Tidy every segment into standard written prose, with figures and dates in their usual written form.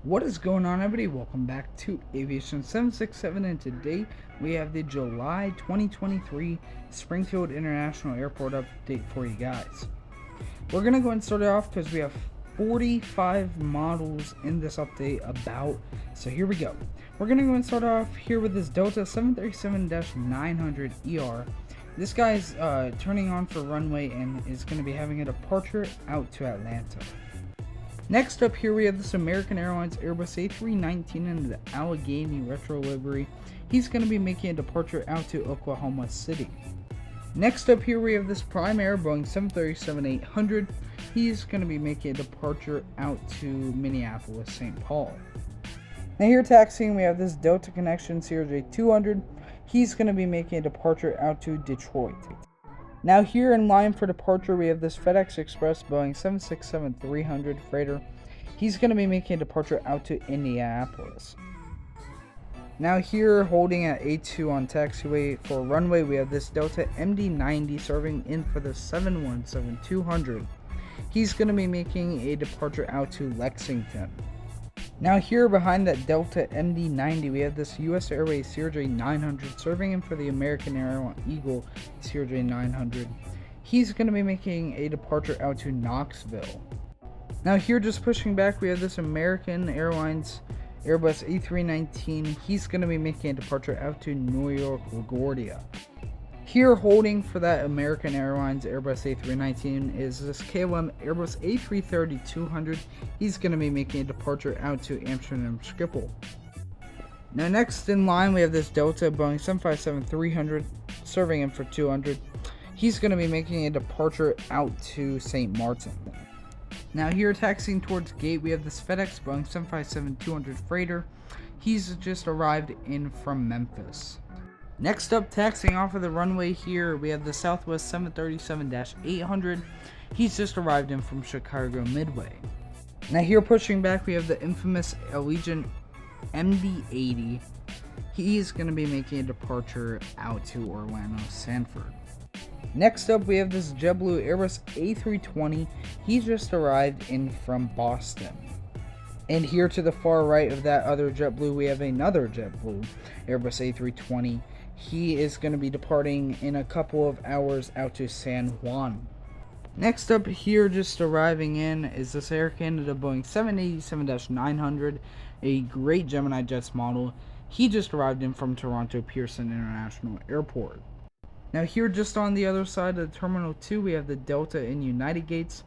What is going on, everybody? Welcome back to Aviation 767, and today we have the July 2023 Springfield International Airport update for you guys. We're going to go and start it off because we have 45 models in this update about, so here we go. We're going to go and start off here with this Delta 737-900ER. This guy's turning on for runway and is going to be having a departure out to Atlanta. Next up here we have this American Airlines Airbus A319 in the Allegheny retro livery. He's going to be making a departure out to Oklahoma City. Next up here we have this Prime Air Boeing 737-800. He's going to be making a departure out to Minneapolis, St. Paul. Now here taxiing we have this Delta Connection CRJ200. He's going to be making a departure out to Detroit. Now here in line for departure we have this FedEx Express Boeing 767-300 freighter. He's going to be making a departure out to Indianapolis. Now here holding at A2 on taxiway for runway we have this Delta MD-90 serving in for the 717-200. He's going to be making a departure out to Lexington. Now here behind that Delta MD-90 we have this US Airways CRJ900 serving in for the American Eagle CRJ900. He's going to be making a departure out to Knoxville. Now here just pushing back we have this American Airlines Airbus A319. He's going to be making a departure out to New York LaGuardia. Here holding for that American Airlines Airbus A319 is this KLM Airbus A330-200. He's going to be making a departure out to Amsterdam Schiphol. Now next in line we have this Delta Boeing 757-300 serving in for 200. He's going to be making a departure out to St. Martin. Now here taxiing towards gate we have this FedEx Boeing 757-200 freighter. He's just arrived in from Memphis. Next up, taxiing off of the runway here, we have the Southwest 737-800. He's just arrived in from Chicago Midway. Now here pushing back, we have the infamous Allegiant MD-80. He's going to be making a departure out to Orlando Sanford. Next up, we have this JetBlue Airbus A320. He's just arrived in from Boston. And here to the far right of that other JetBlue, we have another JetBlue Airbus A320. He is going to be departing in a couple of hours out to San Juan. Next up here, just arriving in, is this Air Canada Boeing 787-900, a great Gemini Jets model. He just arrived in from Toronto Pearson International Airport. Now here just on the other side of the Terminal 2, we have the Delta and United Gates.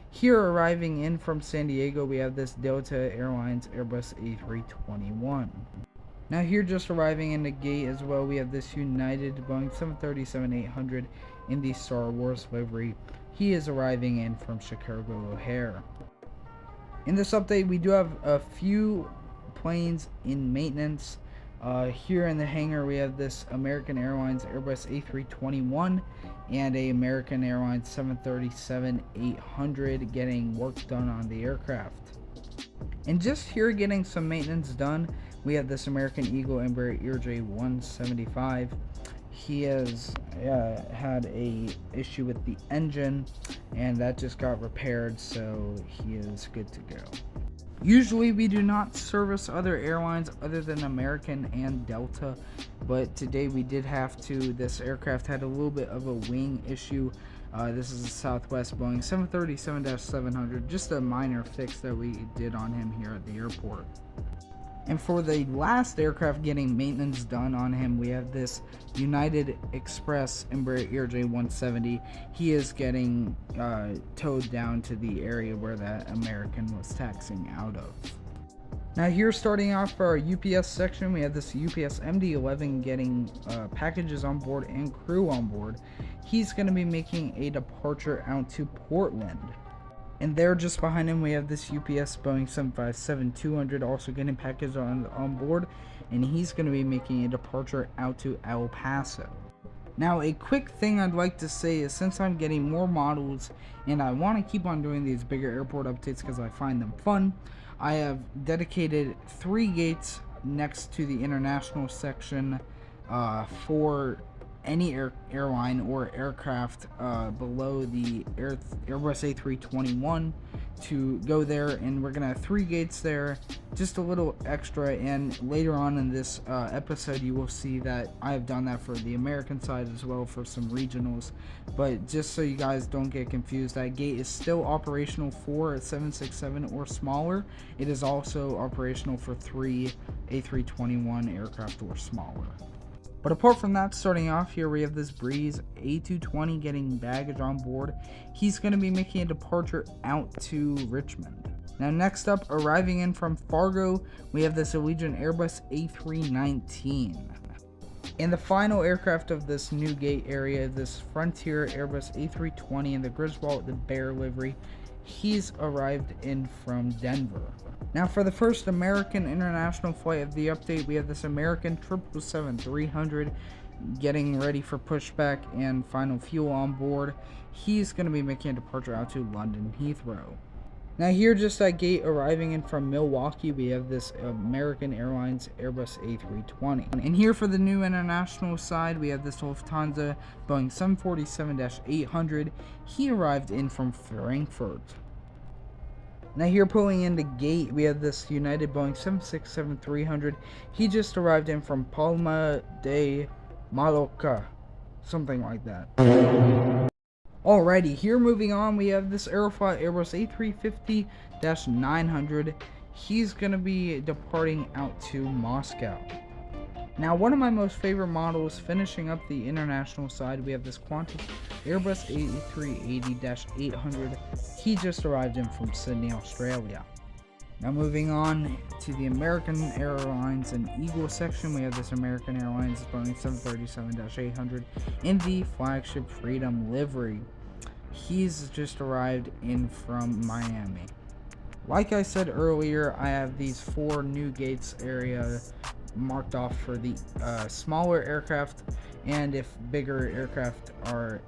Here arriving in from San Diego, we have this Delta Airlines Airbus A321. Now here just arriving in the gate as well, we have this United Boeing 737-800 in the Star Wars livery. He is arriving in from Chicago O'Hare. In this update, we do have a few planes in maintenance. Here in the hangar, we have this American Airlines Airbus A321 and a American Airlines 737-800 getting work done on the aircraft. And just here getting some maintenance done, we have this American Eagle Embraer ERJ-175. He has had a issue with the engine, and that just got repaired, so he is good to go. Usually we do not service other airlines other than American and Delta, but today we did have to. This aircraft had a little bit of a wing issue. This is a Southwest Boeing 737-700, just a minor fix that we did on him here at the airport. And for the last aircraft getting maintenance done on him, we have this United Express Embraer ERJ-170. He is getting towed down to the area where that American was taxiing out of. Now here starting off for our UPS section, we have this UPS MD-11 getting packages on board and crew on board. He's going to be making a departure out to Portland. And there just behind him we have this UPS Boeing 757-200 also getting packages on board, and he's going to be making a departure out to El Paso. Now a quick thing I'd like to say is, since I'm getting more models and I want to keep on doing these bigger airport updates because I find them fun, I have dedicated 3 gates next to the international section for any airline or aircraft below the Airbus A321 to go there, and we're gonna have 3 gates there, just a little extra. And later on in this episode, you will see that I have done that for the American side as well for some regionals. But just so you guys don't get confused, that gate is still operational for a 767 or smaller. It is also operational for 3 A321 aircraft or smaller. But apart from that, starting off here, we have this Breeze A220 getting baggage on board. He's going to be making a departure out to Richmond. Now next up, arriving in from Fargo, we have this Allegiant Airbus A319. And the final aircraft of this new gate area, this Frontier Airbus A320 in the Griswold, the Bear livery. He's arrived in from Denver. Now for the first American international flight of the update, we have this American 777-300 getting ready for pushback and final fuel on board. He's going to be making a departure out to London Heathrow. Now here, just at gate arriving in from Milwaukee, we have this American Airlines Airbus A320. And here for the new international side, we have this Lufthansa Boeing 747-800. He arrived in from Frankfurt. Now here pulling into gate, we have this United Boeing 767-300. He just arrived in from Palma de Mallorca, something like that. Alrighty, here moving on, we have this Aeroflot Airbus A350-900. He's going to be departing out to Moscow. Now, one of my most favorite models, finishing up the international side, we have this Qantas Airbus A380-800. He just arrived in from Sydney, Australia. Now moving on to the American Airlines and Eagle section, we have this American Airlines Boeing 737-800 in the flagship Freedom livery. He's just arrived in from Miami. Like I said earlier, I have these 4 new gates area marked off for the smaller aircraft, and if bigger aircraft are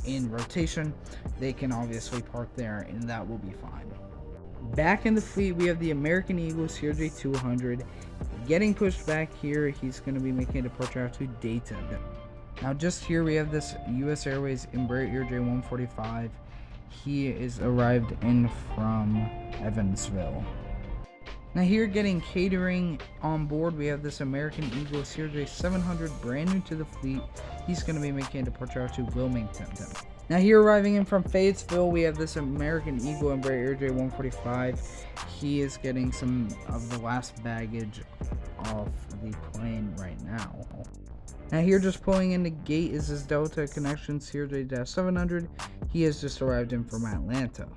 in rotation, they can obviously park there and that will be fine. Back in the fleet, we have the American Eagle CRJ-200 getting pushed back here. He's going to be making a departure out to Dayton. Now just here we have this US Airways Embraer ERJ-145. He is arrived in from Evansville. Now here, getting catering on board, we have this American Eagle CRJ-700, brand new to the fleet. He's going to be making a departure out to Wilmington. Now here, arriving in from Fayetteville, we have this American Eagle Embraer ERJ-145. He is getting some of the last baggage off the plane right now. Now here, just pulling into gate, is this Delta Connection CRJ-700. He has just arrived in from Atlanta.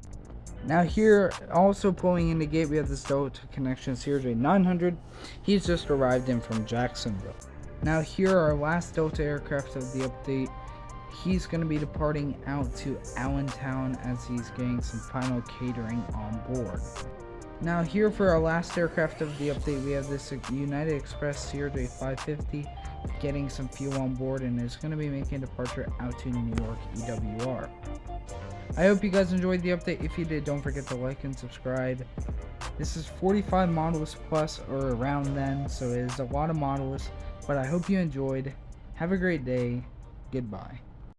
Now here, also pulling into gate, we have this Delta Connection CRJ-900. He's just arrived in from Jacksonville. Now here, our last Delta aircraft of the update. He's going to be departing out to Allentown as he's getting some final catering on board. Now here, for our last aircraft of the update, we have this United Express CRJ-550 getting some fuel on board and is going to be making a departure out to New York EWR. I hope you guys enjoyed the update. If you did, don't forget to like and subscribe. This is 45 models plus or around then, so it is a lot of models, but I hope you enjoyed. Have a great day. Goodbye.